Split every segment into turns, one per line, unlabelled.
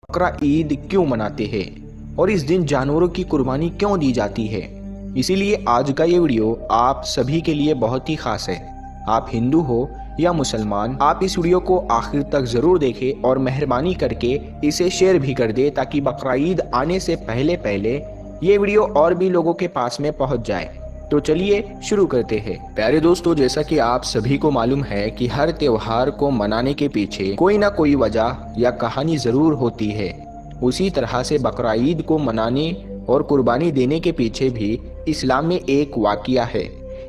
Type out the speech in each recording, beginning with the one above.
बकरा ईद क्यों मनाते हैं और इस दिन जानवरों की कुर्बानी क्यों दी जाती है। इसीलिए आज का ये वीडियो आप सभी के लिए बहुत ही खास है। आप हिंदू हो या मुसलमान, आप इस वीडियो को आखिर तक ज़रूर देखें और मेहरबानी करके इसे शेयर भी कर दे ताकि बकरा ईद आने से पहले पहले ये वीडियो और भी लोगों के पास में पहुंच जाए। तो चलिए शुरू करते हैं। प्यारे दोस्तों, जैसा कि आप सभी को मालूम है कि हर त्योहार को मनाने के पीछे कोई ना कोई वजह या कहानी ज़रूर होती है। उसी तरह से बकरा ईद को मनाने और कुर्बानी देने के पीछे भी इस्लाम में एक वाक़या है।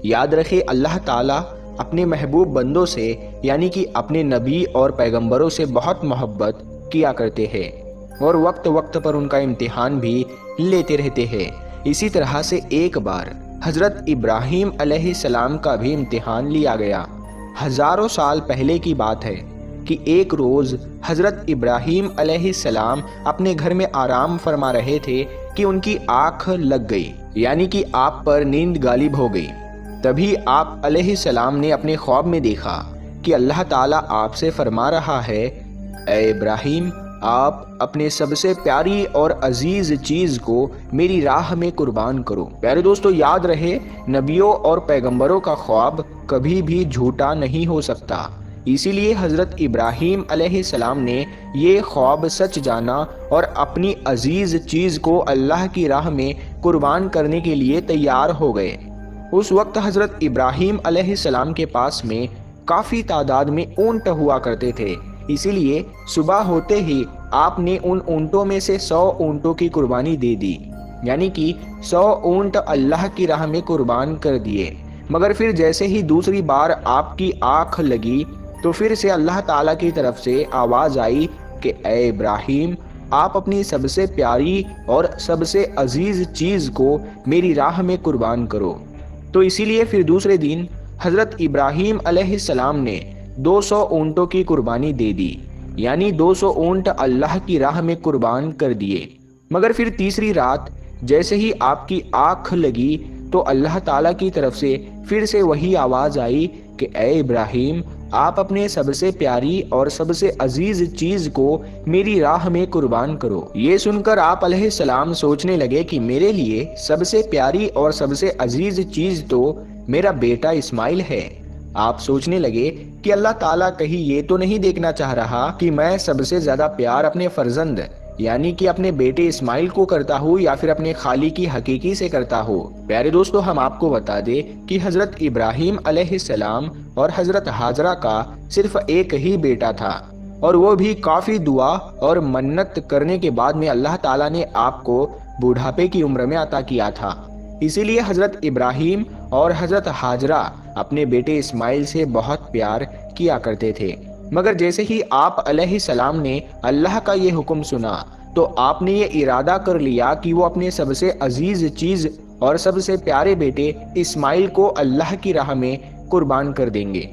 याद रखें, अल्लाह ताला अपने महबूब बंदों से यानी कि अपने नबी और पैगंबरों से बहुत मोहब्बत किया करते हैं और वक्त वक्त पर उनका इम्तिहान भी लेते रहते हैं। इसी तरह से एक बार हज़रत इब्राहीम अलैहिस्सलाम का भी इम्तिहान लिया गया। हज़ारों साल पहले की बात है कि एक रोज़ हज़रत इब्राहीम अलैहिस्सलाम अपने घर में आराम फरमा रहे थे कि उनकी आँख लग गई, यानी कि आप पर नींद गालिब हो गई। तभी आप अलैहिस्सलाम ने अपने ख्वाब में देखा कि अल्लाह ताला आपसे फरमा रहा है, ए इब्राहीम, आप अपने सबसे प्यारी और अजीज चीज़ को मेरी राह में कुर्बान करो। प्यारे दोस्तों, याद रहे, नबियों और पैगंबरों का ख्वाब कभी भी झूठा नहीं हो सकता। इसीलिए हज़रत इब्राहीम अलैहिस्सलाम ने ये ख्वाब सच जाना और अपनी अजीज चीज़ को अल्लाह की राह में कुर्बान करने के लिए तैयार हो गए। उस वक्त हज़रत इब्राहीम अलैहिस्सलाम के पास में काफ़ी तादाद में ऊँट हुआ करते थे। इसीलिए सुबह होते ही आपने उन ऊँटों में से 100 ऊँटों की कुर्बानी दे दी, यानी कि 100 ऊँट अल्लाह की राह में कुर्बान कर दिए। मगर फिर जैसे ही दूसरी बार आपकी आँख लगी तो फिर से अल्लाह ताला की तरफ से आवाज़ आई कि ए इब्राहीम, आप अपनी सबसे प्यारी और सबसे अजीज चीज़ को मेरी राह में कुर्बान करो। तो इसीलिए फिर दूसरे दिन हज़रत इब्राहीम अलैहिस्सलाम ने 200 ऊँटों की कुर्बानी दे दी, यानी 200 ऊँट अल्लाह की राह में कुर्बान कर दिए। मगर फिर तीसरी रात जैसे ही आपकी आँख लगी तो अल्लाह ताला की तरफ से फिर से वही आवाज़ आई कि ए इब्राहीम, आप अपने सबसे प्यारी और सबसे अजीज चीज़ को मेरी राह में कुर्बान करो। ये सुनकर आप अलैहिस्सलाम सोचने लगे कि मेरे लिए सबसे प्यारी और सबसे अजीज चीज़ तो मेरा बेटा इस्माइल है। आप सोचने लगे कि अल्लाह ताला कहीं ये तो नहीं देखना चाह रहा कि मैं सबसे ज़्यादा प्यार अपने फर्जंद यानी कि अपने बेटे इस्माइल को करता हूँ या फिर अपने खाली की हकीकी से करता हूँ। प्यारे दोस्तों, हम आपको बता दें कि हज़रत इब्राहीम अलैहिस्सलाम और हज़रत हाजरा का सिर्फ एक ही बेटा था और वो भी काफ़ी दुआ और मन्नत करने के बाद में अल्लाह ताला ने आपको बुढ़ापे की उम्र में अता किया था। इसीलिए हज़रत इब्राहीम और हज़रत हाजरा अपने बेटे इस्माइल से बहुत प्यार किया करते थे। मगर जैसे ही आप अलैहिस्सलाम ने अल्लाह का ये हुक्म सुना तो आपने ये इरादा कर लिया कि वो अपने सबसे अजीज चीज़ और सबसे प्यारे बेटे इस्माइल को अल्लाह की राह में कुर्बान कर देंगे।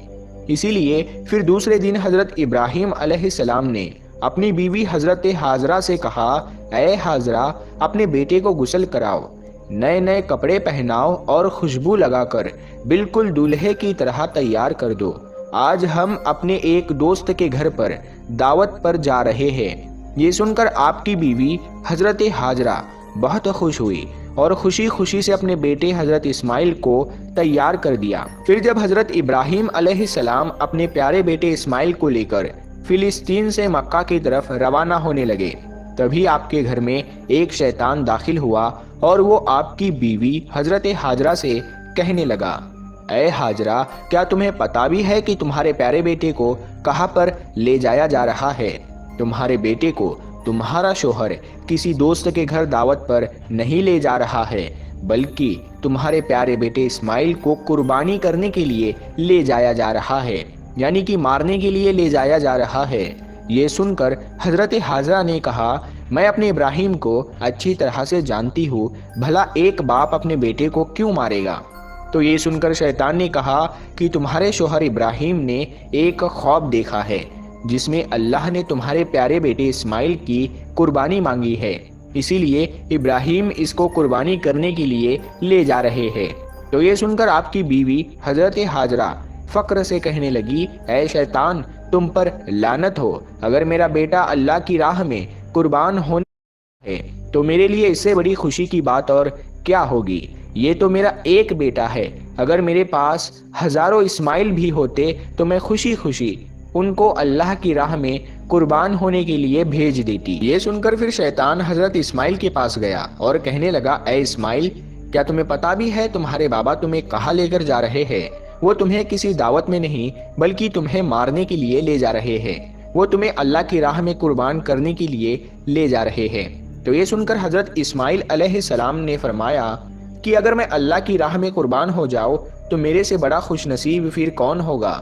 इसीलिए फिर दूसरे दिन हज़रत इब्राहीम अलैहिस्सलाम ने अपनी बीवी हज़रत हाजरा से कहा, ए हाजरा, अपने बेटे को गुस्ल कराओ, नए नए कपड़े पहनाओ और खुशबू लगाकर बिल्कुल दूल्हे की तरह तैयार कर दो। आज हम अपने एक दोस्त के घर पर दावत पर जा रहे हैं। ये सुनकर आपकी बीवी हज़रत हाजरा बहुत खुश हुई और खुशी खुशी से अपने बेटे हज़रत इस्माइल को तैयार कर दिया। फिर जब हज़रत इब्राहीम अलैहिस्सलाम अपने प्यारे बेटे इस्माइल को लेकर फिलिस्तीन से मक्का की तरफ रवाना होने लगे, तभी आपके घर में एक शैतान दाखिल हुआ और वो आपकी बीवी हज़रत हाजरा से कहने लगा, ए हाजरा, क्या तुम्हें पता भी है कि तुम्हारे प्यारे बेटे को कहाँ पर ले जाया जा रहा है? तुम्हारे बेटे को तुम्हारा शोहर किसी दोस्त के घर दावत पर नहीं ले जा रहा है, बल्कि तुम्हारे प्यारे बेटे इस्माइल को कुर्बानी करने के लिए ले जाया जा रहा है, यानी कि मारने के लिए ले जाया जा रहा है। ये सुनकर हज़रत हाजरा ने कहा, मैं अपने इब्राहीम को अच्छी तरह से जानती हूँ, भला एक बाप अपने बेटे को क्यों मारेगा? तो ये सुनकर शैतान ने कहा कि तुम्हारे शोहर इब्राहीम ने एक ख्वाब देखा है जिसमें अल्लाह ने तुम्हारे प्यारे बेटे इस्माइल की कुर्बानी मांगी है, इसीलिए इब्राहीम इसको कुर्बानी करने के लिए ले जा रहे हैं। तो ये सुनकर आपकी बीवी हज़रत हाजरा फ़क्र से कहने लगी, ऐ शैतान, तुम पर लानत हो, अगर मेरा बेटा अल्लाह की राह में قربان ہونے ہے تو میرے لیے اس سے بڑی خوشی کی بات اور کیا ہوگی؟ یہ تو میرا ایک بیٹا ہے، اگر میرے پاس ہزاروں اسماعیل بھی ہوتے تو میں خوشی خوشی ان کو اللہ کی راہ میں قربان ہونے کے لیے بھیج دیتی۔ یہ سن کر پھر شیطان حضرت اسماعیل کے پاس گیا اور کہنے لگا، اے اسماعیل، کیا تمہیں پتا بھی ہے تمہارے بابا تمہیں کہاں لے کر جا رہے ہیں؟ وہ تمہیں کسی دعوت میں نہیں بلکہ تمہیں مارنے کے لیے لے جا رہے ہیں، وہ تمہیں اللہ کی راہ میں قربان کرنے کے لیے لے جا رہے ہیں۔ تو یہ سن کر حضرت اسماعیل علیہ السلام نے فرمایا کہ اگر میں اللہ کی راہ میں قربان ہو جاؤں تو میرے سے بڑا خوش نصیب پھر کون ہوگا؟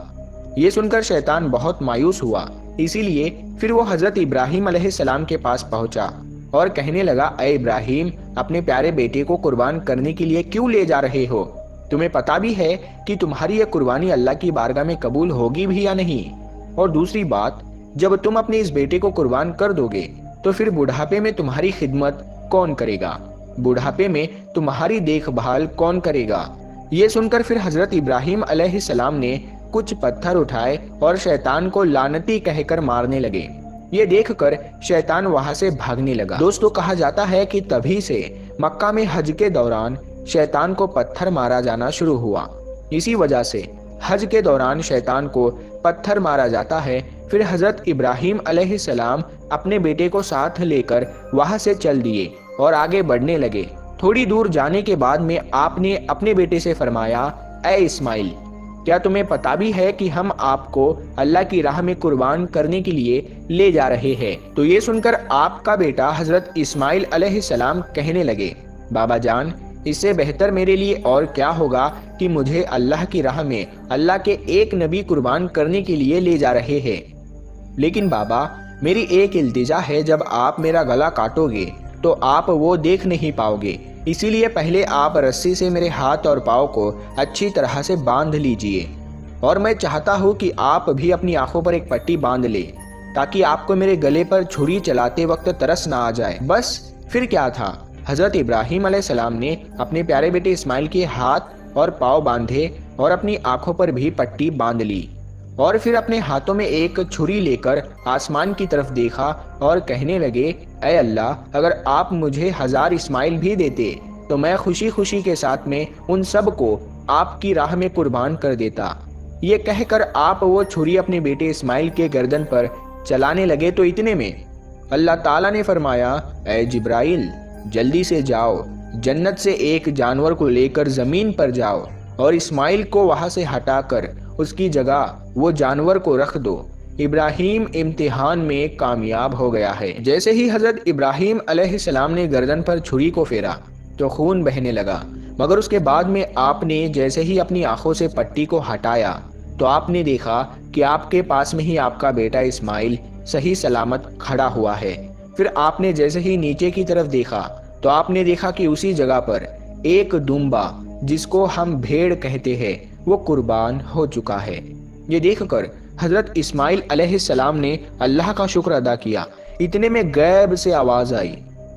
یہ سن کر شیطان بہت مایوس ہوا، اسی لیے پھر وہ حضرت ابراہیم علیہ السلام کے پاس پہنچا اور کہنے لگا، اے ابراہیم، اپنے پیارے بیٹے کو قربان کرنے کے لیے کیوں لے جا رہے ہو؟ تمہیں پتا بھی ہے کہ تمہاری یہ قربانی اللہ کی بارگاہ میں قبول ہوگی بھی یا نہیں؟ اور دوسری بات، جب تم اپنے اس بیٹے کو قربان کر دو گے تو پھر بڑھاپے میں تمہاری خدمت کون کرے گا؟ بڑھاپے میں تمہاری دیکھ بھال کون کرے گا؟ یہ سن کر پھر حضرت ابراہیم علیہ السلام نے کچھ پتھر اٹھائے اور شیطان کو لعنتی کہہ کر مارنے لگے۔ یہ دیکھ کر شیطان وہاں سے بھاگنے لگا۔ دوستو، کہا جاتا ہے کہ تبھی سے مکہ میں حج کے دوران شیطان کو پتھر مارا جانا شروع ہوا۔ اسی وجہ سے حج کے دوران شیطان کو پتھر مارا جاتا ہے۔ پھر حضرت ابراہیم علیہ السلام اپنے بیٹے کو ساتھ لے کر وہاں سے چل دیے اور آگے بڑھنے لگے۔ تھوڑی دور جانے کے بعد میں آپ نے اپنے بیٹے سے فرمایا، اے اسماعیل، کیا تمہیں پتا بھی ہے کہ ہم آپ کو اللہ کی راہ میں قربان کرنے کے لیے لے جا رہے ہیں؟ تو یہ سن کر آپ کا بیٹا حضرت اسماعیل علیہ السلام کہنے لگے، بابا جان، اس سے بہتر میرے لیے اور کیا ہوگا کہ مجھے اللہ کی راہ میں اللہ کے ایک نبی قربان کرنے کے لیے لے جا رہے ہیں۔ لیکن بابا، میری ایک التجا ہے، جب آپ میرا گلا کاٹو گے تو آپ وہ دیکھ نہیں پاؤ گے، اسی لیے پہلے آپ رسی سے میرے ہاتھ اور پاؤں کو اچھی طرح سے باندھ لیجئے، اور میں چاہتا ہوں کہ آپ بھی اپنی آنکھوں پر ایک پٹی باندھ لیں تاکہ آپ کو میرے گلے پر چھری چلاتے وقت ترس نہ آ جائے۔ بس پھر کیا تھا، حضرت ابراہیم علیہ السلام نے اپنے پیارے بیٹے اسماعیل کے ہاتھ اور پاؤں باندھے اور اپنی آنکھوں پر بھی پٹی باندھ لی، اور پھر اپنے ہاتھوں میں ایک چھری لے کر آسمان کی طرف دیکھا اور کہنے لگے، اے اللہ، اگر آپ مجھے 1000 اسماعیل بھی دیتے تو میں خوشی خوشی کے ساتھ میں ان سب کو آپ کی راہ میں قربان کر دیتا۔ یہ کہہ کر آپ وہ چھری اپنے بیٹے اسماعیل کے گردن پر چلانے لگے تو اتنے میں اللہ تعالیٰ نے فرمایا، اے جبرائیل، جلدی سے جاؤ، جنت سے ایک جانور کو لے کر زمین پر جاؤ اور اسماعیل کو وہاں سے ہٹا کر اس کی جگہ وہ جانور کو رکھ دو۔ ابراہیم امتحان میں کامیاب ہو گیا ہے۔ جیسے ہی حضرت ابراہیم علیہ السلام نے گردن پر چھری کو پھیرا تو خون بہنے لگا، مگر اس کے بعد میں آپ نے جیسے ہی اپنی آنکھوں سے پٹی کو ہٹایا تو آپ نے دیکھا کہ آپ کے پاس میں ہی آپ کا بیٹا اسماعیل صحیح سلامت کھڑا ہوا ہے۔ پھر آپ نے جیسے ہی نیچے کی طرف دیکھا تو آپ نے دیکھا کہ اسی جگہ پر ایک دمبا، جس کو ہم بھیڑ کہتے ہیں، وہ قربان ہو چکا ہے۔ یہ دیکھ کر حضرت اسماعیل علیہ السلام نے اللہ کا شکر ادا کیا۔ اتنے میں غیب سے آواز آئی،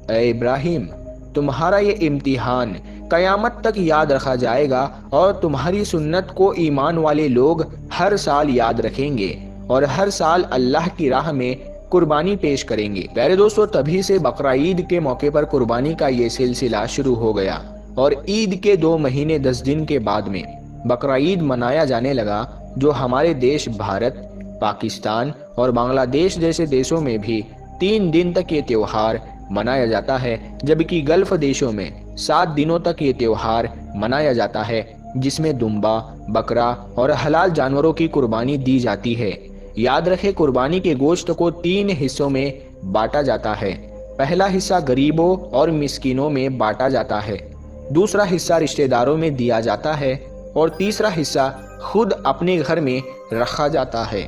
اے ابراہیم، تمہارا یہ امتحان قیامت تک یاد رکھا جائے گا اور تمہاری سنت کو ایمان والے لوگ ہر سال یاد رکھیں گے اور ہر سال اللہ کی راہ میں قربانی پیش کریں گے۔ پیارے دوستو، تبھی سے بقرعید کے موقع پر قربانی کا یہ سلسلہ شروع ہو گیا اور عید کے 2 مہینے 10 دن کے بعد میں بقرعید منایا جانے لگا، جو ہمارے دیش بھارت، پاکستان اور بنگلہ دیش جیسے دیشوں میں بھی 3 دن تک یہ تہوار منایا جاتا ہے، جبکہ گلف دیشوں میں 7 دنوں تک یہ تہوار منایا جاتا ہے، جس میں دمبا، بکرا اور حلال جانوروں کی قربانی دی جاتی ہے۔ یاد رکھے، قربانی کے گوشت کو 3 حصوں میں بانٹا جاتا ہے۔ پہلا حصہ غریبوں اور مسکینوں میں بانٹا جاتا ہے، دوسرا حصہ رشتہ داروں میں دیا جاتا ہے اور تیسرا حصہ خود اپنے گھر میں رکھا جاتا ہے۔